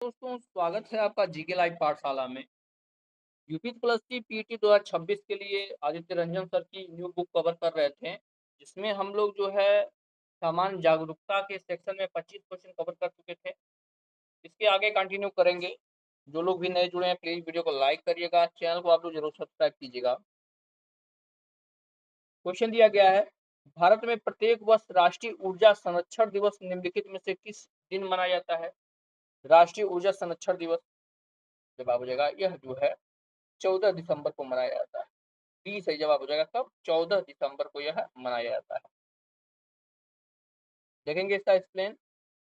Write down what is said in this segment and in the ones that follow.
दोस्तों, स्वागत है आपका जीके लाइव पाठशाला में। यूपी प्लस की पीटी 2026 के लिए आदित्य रंजन सर की न्यू बुक कवर कर रहे थे, जिसमें हम लोग जो है सामान्य जागरूकता के सेक्शन में 25 क्वेश्चन कवर कर चुके थे। इसके आगे कंटिन्यू करेंगे। जो लोग भी नए जुड़े हैं प्लीज वीडियो को लाइक करिएगा, चैनल को आप लोग जरूर सब्सक्राइब कीजिएगा। क्वेश्चन दिया गया है, भारत में प्रत्येक वर्ष राष्ट्रीय ऊर्जा संरक्षण दिवस निम्नलिखित में से किस दिन मनाया जाता है? राष्ट्रीय ऊर्जा संरक्षण दिवस जवाब हो जाएगा यह जो है 14 दिसंबर को मनाया जाता है। बी सही जवाब हो जाएगा कब? 14 दिसंबर को यह मनाया जाता है। देखेंगे इसका एक्सप्लेन।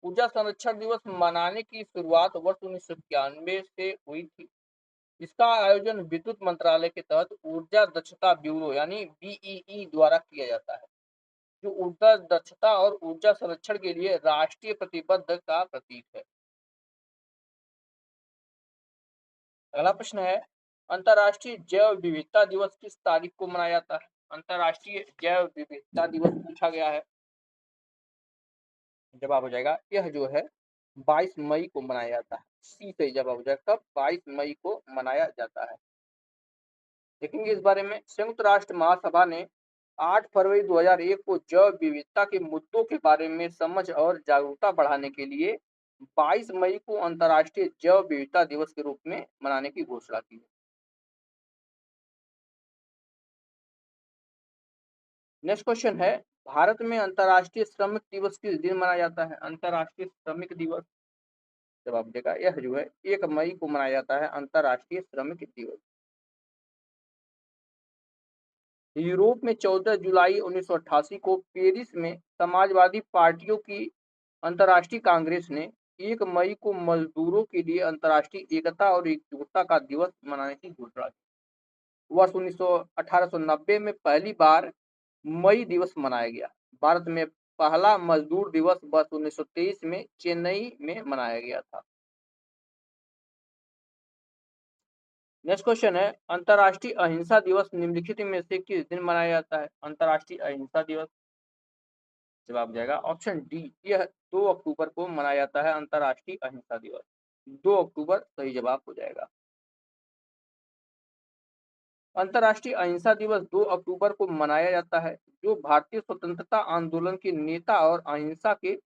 ऊर्जा संरक्षण दिवस मनाने की शुरुआत वर्ष 1991 से हुई थी। इसका आयोजन विद्युत मंत्रालय के तहत ऊर्जा दक्षता ब्यूरो यानी बीईई द्वारा किया जाता है, जो ऊर्जा दक्षता और ऊर्जा संरक्षण के लिए राष्ट्रीय प्रतिबद्ध का प्रतीक है। अगला प्रश्न है, अंतर्राष्ट्रीय जैव विविधता दिवस किस तारीख को मनाया जाता है? अंतर्राष्ट्रीय जैव विविधता दिवस पूछा गया है। जवाब हो जाएगा यह जो है 22 मई को मनाया जाता है। सी सही जवाब हो जाएगा कब? 22 मई को मनाया जाता है। देखेंगे इस बारे में। संयुक्त राष्ट्र महासभा ने 8 फरवरी 2001 को जैव विविधता के मुद्दों के बारे में समझ और जागरूकता बढ़ाने के लिए 22 मई को अंतर्राष्ट्रीय जैव विविधता दिवस के रूप में मनाने की घोषणा की। नेक्स्ट क्वेश्चन है, भारत में अंतर्राष्ट्रीय श्रमिक दिवस किस दिन मनाया जाता है? अंतर्राष्ट्रीय श्रमिक दिवस जवाब देगा यह जो है 1 मई को मनाया जाता है अंतर्राष्ट्रीय श्रमिक दिवस। यूरोप में 14 जुलाई 1988 को पेरिस में समाजवादी पार्टियों की अंतर्राष्ट्रीय कांग्रेस ने 1 मई को मजदूरों के लिए अंतर्राष्ट्रीय एकता और एकजुटता का दिवस मनाने की घोषणा की। वर्ष 1890 में पहली बार मई दिवस मनाया गया। भारत में पहला मजदूर दिवस वर्ष 1923 में चेन्नई में मनाया गया था। नेक्स्ट क्वेश्चन है, अंतर्राष्ट्रीय अहिंसा दिवस निम्नलिखित में से किस दिन मनाया जाता है? अंतर्राष्ट्रीय अहिंसा दिवस जवाब जाएगा ऑप्शन डी, यह 2 अक्टूबर को मनाया जाता है अंतर्राष्ट्रीय अहिंसा दिवस। 2 अक्टूबर सही जवाब हो जाएगा। अंतर्राष्ट्रीय अहिंसा दिवस 2 अक्टूबर को मनाया जाता है, जो भारतीय स्वतंत्रता आंदोलन के नेता और अहिंसा के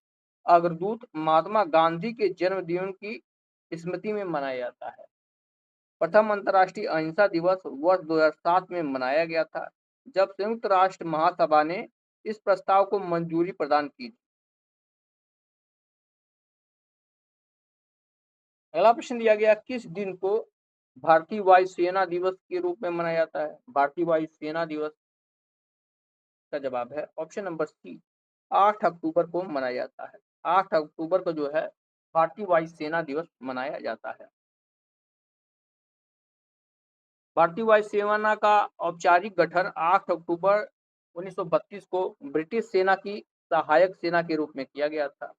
अग्रदूत महात्मा गांधी के जन्मदिन की स्मृति में मनाया जाता है। प्रथम अंतर्राष्ट्रीय अहिंसा दिवस वर्ष 2007 में मनाया गया था, जब संयुक्त राष्ट्र महासभा ने इस प्रस्ताव को मंजूरी प्रदान की थी। अगला प्रश्न दिया गया, किस दिन को भारतीय वायुसेना दिवस के रूप में मनाया जाता है? भारतीय वायुसेना दिवस का जवाब है ऑप्शन नंबर सी, 8 अक्टूबर को मनाया जाता है। 8 अक्टूबर को जो है भारतीय वायुसेना दिवस मनाया जाता है। भारतीय वायुसेना का औपचारिक गठन 8 अक्टूबर 1932 को ब्रिटिश सेना की सहायक सेना के रूप में किया गया था।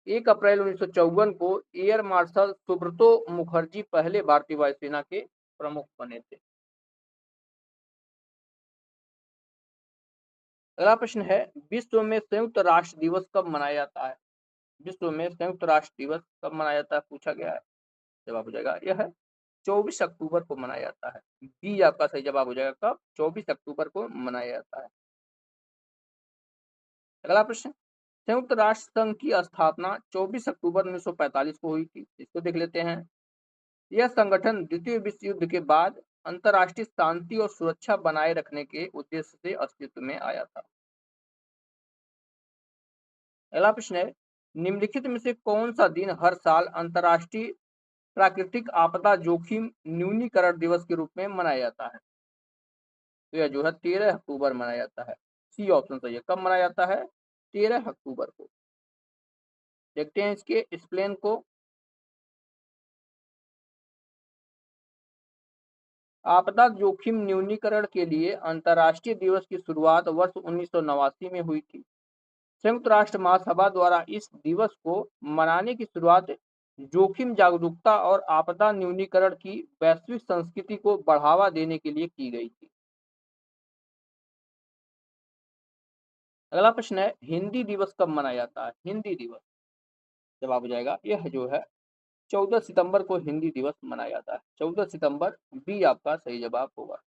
1 अप्रैल 1954 को एयर मार्शल सुब्रतो मुखर्जी पहले भारतीय वायुसेना के प्रमुख बने थे। अगला प्रश्न है, विश्व में संयुक्त राष्ट्र दिवस कब मनाया जाता है? विश्व में संयुक्त राष्ट्र दिवस कब मनाया जाता है पूछा गया है। जवाब हो जाएगा यह 24 अक्टूबर को मनाया जाता है। बी आपका सही जवाब हो जाएगा कब? 24 अक्टूबर को मनाया जाता है। अगला प्रश्न, संयुक्त राष्ट्र संघ की स्थापना 24 अक्टूबर 1945 को हुई थी। इसको देख लेते हैं। यह संगठन द्वितीय विश्व युद्ध के बाद अंतर्राष्ट्रीय शांति और सुरक्षा बनाए रखने के उद्देश्य से अस्तित्व में आया था। अगला प्रश्न है, निम्नलिखित में से कौन सा दिन हर साल अंतर्राष्ट्रीय प्राकृतिक आपदा जोखिम न्यूनीकरण दिवस के रूप में मनाया जाता है? तो यह जो है 13 अक्टूबर मनाया जाता है। सी ऑप्शन सही है। कब मनाया जाता है? 13 अक्टूबर को। देखते हैं इसके एक्सप्लेन को। आपदा जोखिम न्यूनीकरण के लिए अंतर्राष्ट्रीय दिवस की शुरुआत वर्ष 1989 में हुई थी। संयुक्त राष्ट्र महासभा द्वारा इस दिवस को मनाने की शुरुआत जोखिम जागरूकता और आपदा न्यूनीकरण की वैश्विक संस्कृति को बढ़ावा देने के लिए की गई थी। अगला प्रश्न है, हिंदी दिवस कब मनाया जाता है? हिंदी दिवस जवाब हो जाएगा यह जो है 14 सितंबर को हिंदी दिवस मनाया जाता है। 14 सितंबर, बी आपका सही जवाब होगा।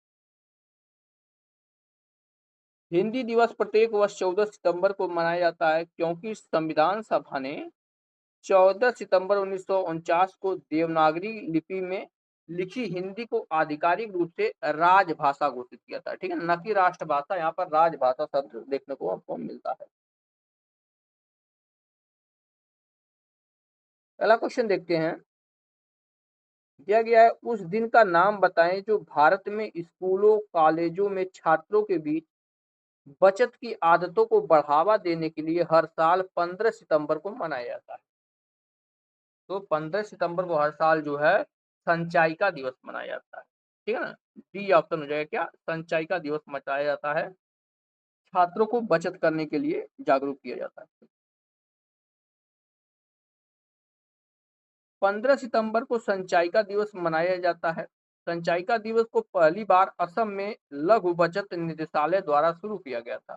हिंदी दिवस प्रत्येक वर्ष 14 सितंबर को मनाया जाता है क्योंकि संविधान सभा ने 14 सितंबर 1949 को देवनागरी लिपि में लिखी हिंदी को आधिकारिक रूप से राजभाषा घोषित किया था। ठीक है, न कि राष्ट्रभाषा, यहाँ पर राजभाषा शब्द देखने को आपको मिलता है। अगला क्वेश्चन देखते हैं। दिया गया है, उस दिन का नाम बताएं जो भारत में स्कूलों कॉलेजों में छात्रों के बीच बचत की आदतों को बढ़ावा देने के लिए हर साल 15 सितंबर को मनाया जाता है। तो 15 सितंबर को हर साल जो है संचयी का दिवस मनाया जाता है। ठीक है ना, डी ऑप्शन हो जाएगा क्या, संचयी का दिवस मनाया जाता है। छात्रों को बचत करने के लिए जागरूक किया जाता है। 15 सितंबर को संचयिका दिवस मनाया जाता है। संचयिका दिवस को पहली बार असम में लघु बचत निदेशालय द्वारा शुरू किया गया था।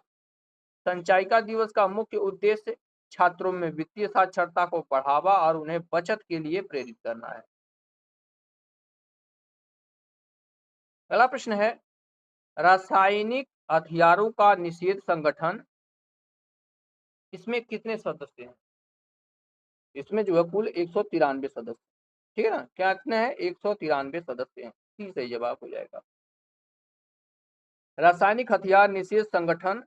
संचयिका दिवस का मुख्य उद्देश्य छात्रों में वित्तीय साक्षरता को बढ़ावा और उन्हें बचत के लिए प्रेरित करना है। अगला प्रश्न है, रासायनिक हथियारों का निषेध संगठन, इसमें कितने सदस्य हैं? इसमें जो है कुल 193 सदस्य। ठीक है ना, क्या कितने हैं? 193 सदस्य हैं। सी सही जवाब हो जाएगा। रासायनिक हथियार निषेध संगठन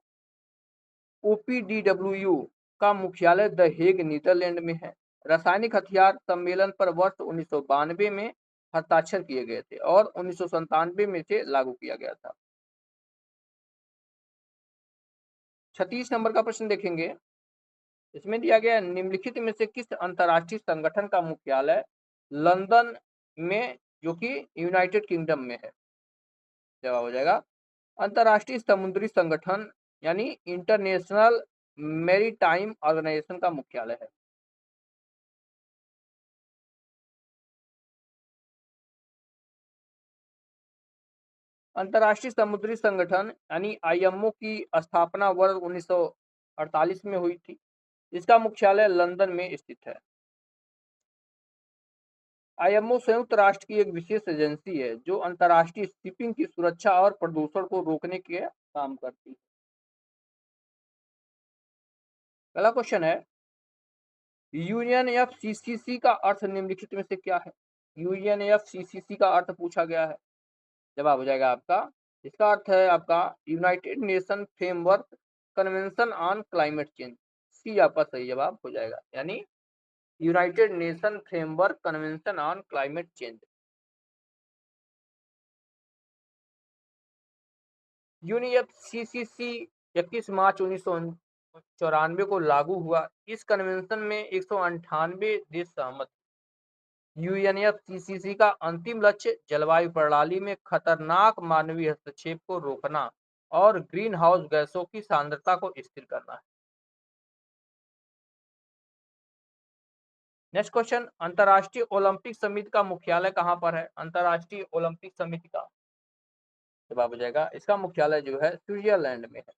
ओपीडीडब्ल्यूयू का मुख्यालय द हेग नीदरलैंड में है। रासायनिक हथियार सम्मेलन पर वर्ष 1992 में हस्ताक्षर किए गए थे और 1997 में से लागू किया गया था। 36 नंबर का प्रश्न देखेंगे। इसमें दिया गया निम्नलिखित में से किस अंतर्राष्ट्रीय संगठन का मुख्यालय लंदन में, जो कि यूनाइटेड किंगडम में है? जवाब हो जाएगा अंतर्राष्ट्रीय समुद्री संगठन यानी इंटरनेशनल मैरीटाइम ऑर्गेनाइजेशन का मुख्यालय है। अंतर्राष्ट्रीय समुद्री संगठन यानी आईएमओ की स्थापना वर्ष 1948 में हुई थी। इसका मुख्यालय लंदन में स्थित है। आईएमओ संयुक्त राष्ट्र की एक विशेष एजेंसी है जो अंतर्राष्ट्रीय शिपिंग की सुरक्षा और प्रदूषण को रोकने के काम करती है। अगला क्वेश्चन है, यूएनएफसीसीसी का अर्थ निम्नलिखित में से क्या है? यूएनएफसीसीसी का अर्थ पूछा गया है। जवाब हो जाएगा आपका, इसका अर्थ है आपका United Nation Framework Convention on Climate Change. C आपका सही जवाब हो जाएगा, यानी United Nation Framework Convention on Climate Change. UNFCCC 21 मार्च 1994 को लागू हुआ। इस कन्वेंशन में 198 देश सहमत। यूएनएफसीसीसी का अंतिम लक्ष्य जलवायु प्रणाली में खतरनाक मानवीय हस्तक्षेप को रोकना और ग्रीन हाउस गैसों की सांद्रता को स्थिर करना है। नेक्स्ट क्वेश्चन, अंतर्राष्ट्रीय ओलंपिक समिति का मुख्यालय कहाँ पर है? अंतर्राष्ट्रीय ओलंपिक समिति का जवाब हो जाएगा, इसका मुख्यालय जो है स्विट्जरलैंड में है।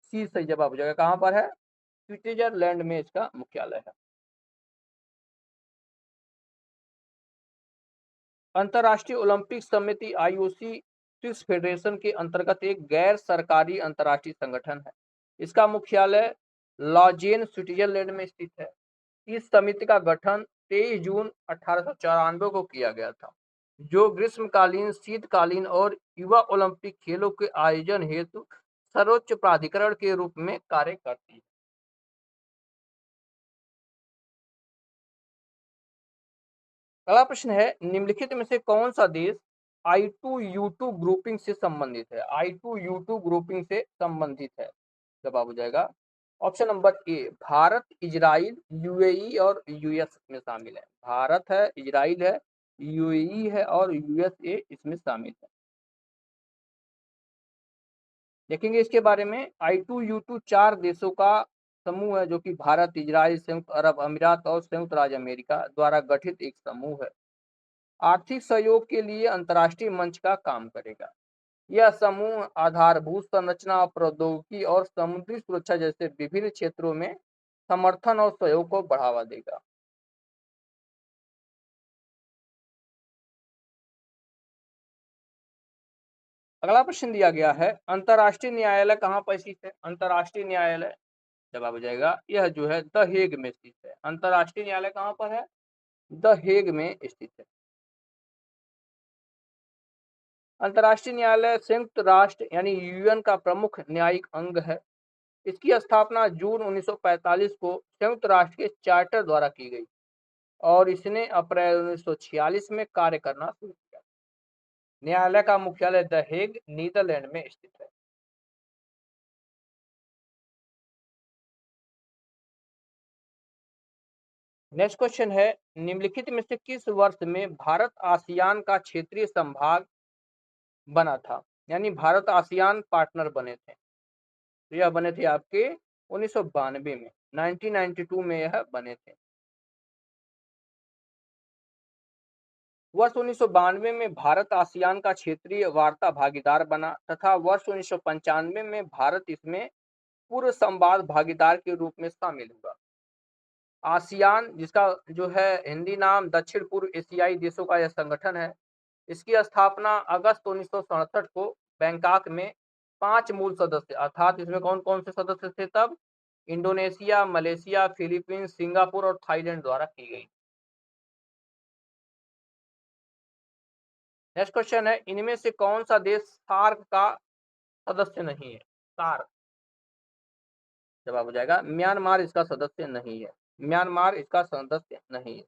सी सही जवाब हो जाएगा, कहाँ पर है? स्विट्जरलैंड में इसका मुख्यालय है। अंतर्राष्ट्रीय ओलंपिक समिति आईओसी स्विस फेडरेशन के अंतर्गत एक गैर सरकारी अंतर्राष्ट्रीय संगठन है। इसका मुख्यालय लॉजेन स्विट्जरलैंड में स्थित है। इस समिति का गठन 23 जून 1894 को किया गया था, जो ग्रीष्मकालीन, शीतकालीन और युवा ओलंपिक खेलों के आयोजन हेतु सर्वोच्च प्राधिकरण के रूप में कार्य करती है। अगला प्रश्न है, निम्नलिखित में से कौन सा देश I2U2 ग्रुपिंग से संबंधित है? I2U2 ग्रुपिंग से संबंधित है। जवाब हो जाएगा option number A, Bharat, Israel, UAE और यूएस में शामिल है। भारत है, इजराइल है, यूएई है और यूएसए इसमें शामिल है। देखेंगे इसके बारे में। I2U2 4 देशों का समूह है, जो कि भारत, इजराइल, संयुक्त अरब अमीरात और संयुक्त राज्य अमेरिका द्वारा गठित एक समूह है। आर्थिक सहयोग के लिए अंतर्राष्ट्रीय मंच का काम करेगा। यह समूह आधारभूत संरचना, प्रौद्योगिकी और समुद्री सुरक्षा जैसे विभिन्न क्षेत्रों में समर्थन और सहयोग को बढ़ावा देगा। अगला प्रश्न दिया गया है, अंतर्राष्ट्रीय न्यायालय कहाँ पर स्थित है? अंतर्राष्ट्रीय न्यायालय जवाब हो जाएगा यह जो है द हेग में स्थित है। अंतर्राष्ट्रीय न्यायालय कहाँ पर है? द हेग में स्थित है। अंतर्राष्ट्रीय न्यायालय संयुक्त राष्ट्र यानी यूएन का प्रमुख न्यायिक अंग है। इसकी स्थापना जून 1945 को संयुक्त राष्ट्र के चार्टर द्वारा की गई और इसने अप्रैल 1946 में कार्य करना शुरू किया। न्यायालय का मुख्यालय द हेग नीदरलैंड में स्थित है। नेक्स्ट क्वेश्चन है, निम्नलिखित में से किस वर्ष में भारत आसियान का क्षेत्रीय संभाग बना था? यानी भारत आसियान पार्टनर बने थे। तो यह बने थे आपके 1992 में, 1992 में यह बने थे। वर्ष 1992 में भारत आसियान का क्षेत्रीय वार्ता भागीदार बना तथा वर्ष 1995 में भारत इसमें पूर्व संवाद भागीदार के रूप में शामिल हुआ। आसियान जिसका जो है हिंदी नाम दक्षिण पूर्व एशियाई देशों का यह संगठन है। इसकी स्थापना अगस्त 1967 को बैंकॉक में 5 मूल सदस्य अर्थात इसमें कौन-कौन से सदस्य थे तब? इंडोनेशिया, मलेशिया, फिलीपींस, सिंगापुर और थाईलैंड द्वारा की गई। नेक्स्ट क्वेश्चन है, इनमें से कौन सा देश सार्क का सदस्य नहीं है? सार्क जवाब हो जाएगा म्यांमार इसका सदस्य नहीं है। म्यांमार इसका सदस्य नहीं है।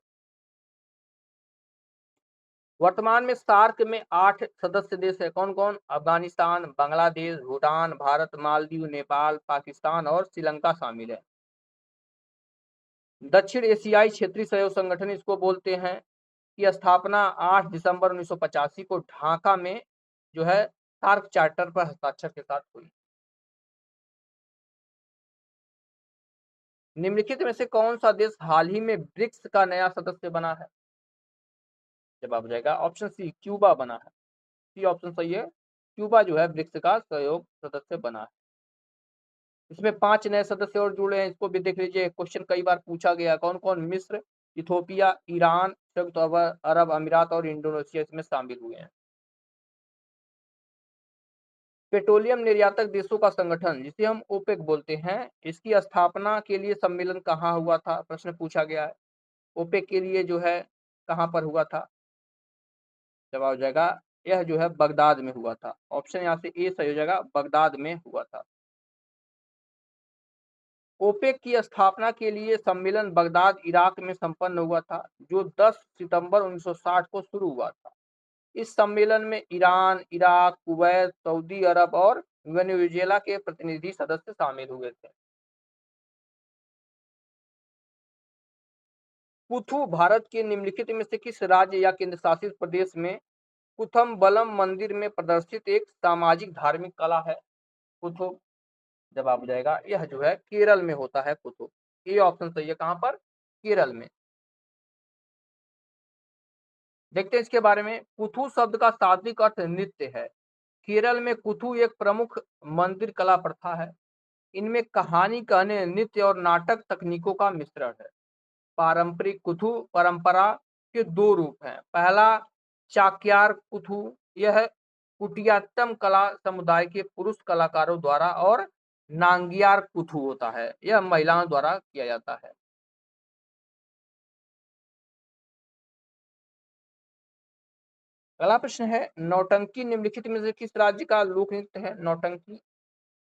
वर्तमान में सार्क में 8 सदस्य देश है। कौन-कौन? अफगानिस्तान, बांग्लादेश, भूटान, भारत, मालदीव, नेपाल, पाकिस्तान और श्रीलंका शामिल है। दक्षिण एशियाई क्षेत्रीय सहयोग संगठन इसको बोलते हैं की स्थापना 8 दिसंबर 1985 को ढाका में जो है सार्क चार्टर पर हस्ताक्षर के साथ हुई। निम्नलिखित में से कौन सा देश हाल ही में ब्रिक्स का नया सदस्य बना है? जवाब हो जाएगा ऑप्शन सी, क्यूबा बना है। सी ऑप्शन सही है। क्यूबा जो है ब्रिक्स का सहयोग सदस्य बना है। इसमें 5 नए सदस्य और जुड़े हैं, इसको भी देख लीजिए। क्वेश्चन कई बार पूछा गया। कौन-कौन? मिस्र, इथोपिया, ईरान, संयुक्त अरब अमीरात और इंडोनेशिया इसमें शामिल हुए हैं। पेट्रोलियम निर्यातक देशों का संगठन जिसे हम ओपेक बोलते हैं, इसकी स्थापना के लिए सम्मेलन कहाँ हुआ था? प्रश्न पूछा गया है। ओपेक के लिए जो है कहाँ पर हुआ था? जवाब हो जाएगा यह जो है बगदाद में हुआ था। ऑप्शन यहाँ से ए सही हो जाएगा, बगदाद में हुआ था। ओपेक की स्थापना के लिए सम्मेलन बगदाद इराक में संपन्न हुआ था जो 10 सितंबर 1960 को शुरू हुआ था। इस सम्मेलन में ईरान, इराक, कुवैत, सऊदी अरब और वेनेजुएला के प्रतिनिधि सदस्य शामिल हुए थे। कुथु भारत के निम्नलिखित में से किस राज्य या केंद्र शासित प्रदेश में कुथम मंदिर में प्रदर्शित एक सामाजिक धार्मिक कला है? कुथु जवाब हो जाएगा यह जो है केरल में होता है कुथु। ये ऑप्शन सही है। कहाँ पर? केरल में। देखते हैं इसके बारे में। कुथु शब्द का शाब्दिक अर्थ नृत्य है। केरल में कुथु एक प्रमुख मंदिर कला प्रथा है। इनमें कहानी कहने, नृत्य और नाटक तकनीकों का मिश्रण है। पारंपरिक कुथु परंपरा के 2 रूप हैं। पहला चाक्यार कुथु, यह कुटियाट्टम कला समुदाय के पुरुष कलाकारों द्वारा और नांगियार कुथु होता है, यह महिलाओं द्वारा किया जाता है। अगला प्रश्न है, नौटंकी निम्नलिखित में से किस राज्य का लोक नृत्य है? नौटंकी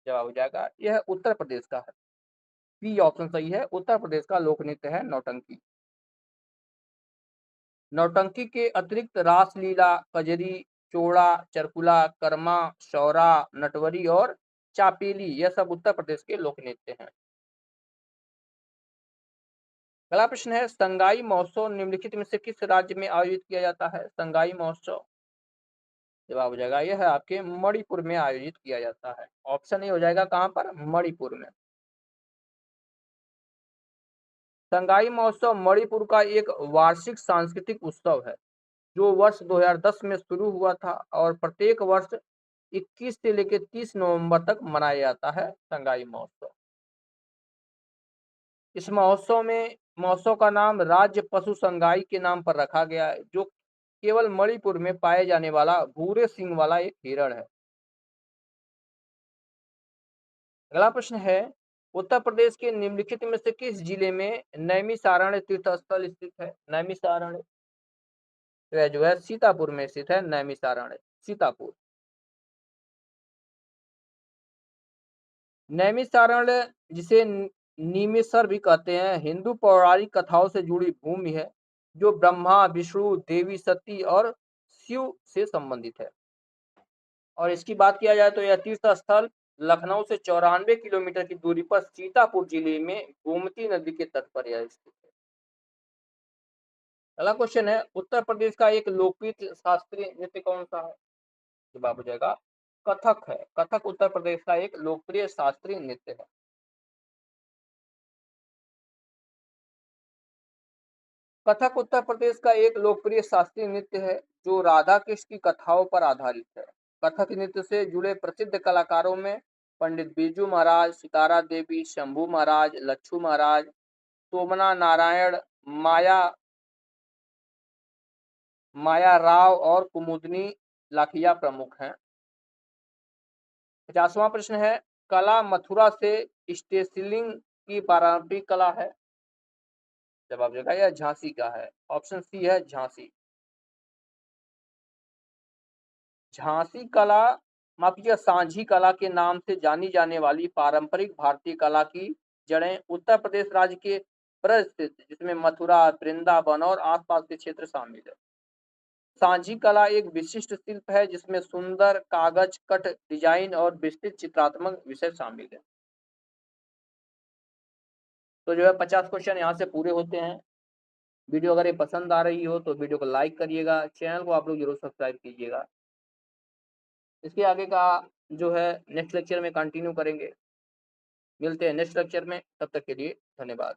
जवाब हो जाएगा यह उत्तर प्रदेश का है। बी ऑप्शन सही है, उत्तर प्रदेश का लोक नृत्य है नौटंकी। नौटंकी के अतिरिक्त रासलीला, कजरी, चोड़ा, चरकुला, कर्मा, सौरा, नटवरी और चापेली यह सब उत्तर प्रदेश के लोक नृत्य हैं। अगला प्रश्न है, संगाई महोत्सव निम्नलिखित में से किस राज्य में आयोजित किया जाता है? संगाई महोत्सव जवाब हो जाएगा यह आपके मणिपुर में आयोजित किया जाता है। ऑप्शन ए हो जाएगा कहाँ पर? मणिपुर में। संगाई महोत्सव मणिपुर का एक वार्षिक सांस्कृतिक उत्सव है जो वर्ष 2010 में शुरू हुआ था और प्रत्येक वर्ष 21 से लेकर 30 नवंबर तक मनाया जाता है संगाई महोत्सव। इस महोत्सव का नाम राज्य पशु संगाई के नाम पर रखा गया है जो केवल मणिपुर में पाए जाने वाला भूरे सिंग वाला एक हिरण है। अगला प्रश्न है, उत्तर प्रदेश के निम्नलिखित में से किस जिले में नैमिषारण्य तीर्थ स्थल स्थित है? नैमिषारण्य जो है सीतापुर में स्थित है। नैमिषारण्य सीतापुर। नैमिषारण्य जिसे नीमेश्वर भी कहते हैं, हिंदू पौराणिक कथाओं से जुड़ी भूमि है जो ब्रह्मा, विष्णु, देवी सती और शिव से संबंधित है। और इसकी बात किया जाए तो यह तीर्थ स्थल लखनऊ से 94 किलोमीटर की दूरी पर सीतापुर जिले में गोमती नदी के तट पर यह स्थित है। अगला क्वेश्चन है, उत्तर प्रदेश का एक लोकप्रिय शास्त्रीय नृत्य कौन सा है? जवाब हो जाएगा कथक है। कथक उत्तर प्रदेश का एक लोकप्रिय शास्त्रीय नृत्य है। कथक उत्तर प्रदेश का एक लोकप्रिय शास्त्रीय नृत्य है जो राधा कृष्ण की कथाओं पर आधारित है। कथक नृत्य से जुड़े प्रसिद्ध कलाकारों में पंडित बिरजू महाराज, सितारा देवी, शंभू महाराज, लच्छू महाराज, सोमना नारायण, माया माया राव और कुमुदनी लाखिया प्रमुख हैं। 50वां प्रश्न है, कला मथुरा से स्टेसिलिंग की पारंपरिक कला है। जवाब देगा यह झांसी का है। ऑप्शन सी है झांसी। झांसी कला माफ कीजिए सांझी कला के नाम से जानी जाने वाली पारंपरिक भारतीय कला की जड़ें उत्तर प्रदेश राज्य के ब्रज स्थित, जिसमें मथुरा, वृंदावन और आसपास के क्षेत्र शामिल है। सांझी कला एक विशिष्ट शिल्प है जिसमें सुंदर कागज कट डिजाइन और विस्तृत चित्रात्मक विषय शामिल है। तो जो है 50 क्वेश्चन यहाँ से पूरे होते हैं। वीडियो अगर ये पसंद आ रही हो तो वीडियो को लाइक करिएगा, चैनल को आप लोग जरूर सब्सक्राइब कीजिएगा। इसके आगे का जो है नेक्स्ट लेक्चर में कंटिन्यू करेंगे। मिलते हैं नेक्स्ट लेक्चर में, तब तक के लिए धन्यवाद।